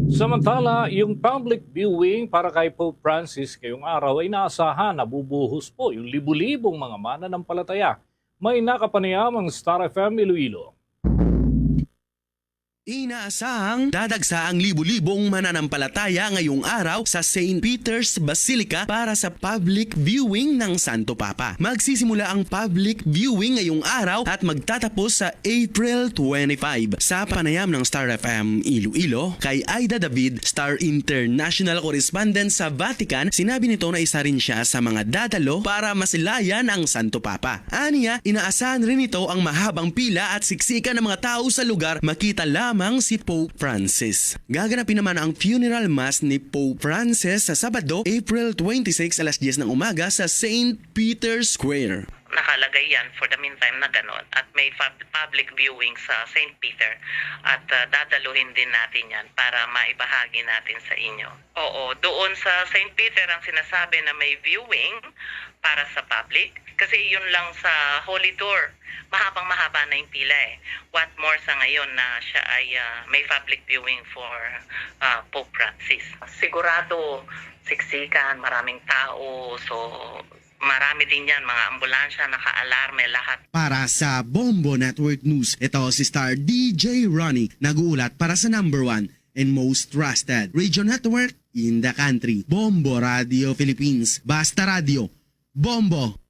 Samantala, yung public viewing para kay Pope Francis ngayong araw ay naasahan na bubuhos po yung libu-libong mga mananampalataya. May nakapanayamang Star FM Iloilo. Inaasahang dadagsa ang libu-libong mananampalataya ngayong araw sa St. Peter's Basilica para sa public viewing ng Santo Papa. Magsisimula ang public viewing ngayong araw at magtatapos sa April 25. Sa panayam ng Star FM Iloilo, kay Aida David, Star International Correspondent sa Vatican, sinabi nito na isa rin siya sa mga dadalo para masilayan ang Santo Papa. Aniya, inaasahan rin ito ang mahabang pila at siksikan ng mga tao sa lugar, makita lamang si Pope Francis. Gaganapin naman ang funeral mass ni Pope Francis sa Sabado, April 26 alas 10 ng umaga sa St. Peter's Square. Nakalagay yan for the meantime na ganon at may public viewing sa St. Peter at dadaluhin din natin yan para maibahagi natin sa inyo. Oo, doon sa St. Peter ang sinasabi na may viewing para sa public kasi yun lang sa Holy Tour. Mahabang-mahaba na yung pila eh. What more sa ngayon na siya ay may public viewing for Pope Francis. Sigurado siksikan, maraming tao, so marami din yan, mga ambulansya, naka-alarme, lahat. Para sa Bombo Network News, ito si Star DJ Ronnie, nag-uulat para sa number 1 and most trusted radio network in the country, Bombo Radio Philippines. Basta Radio, Bombo!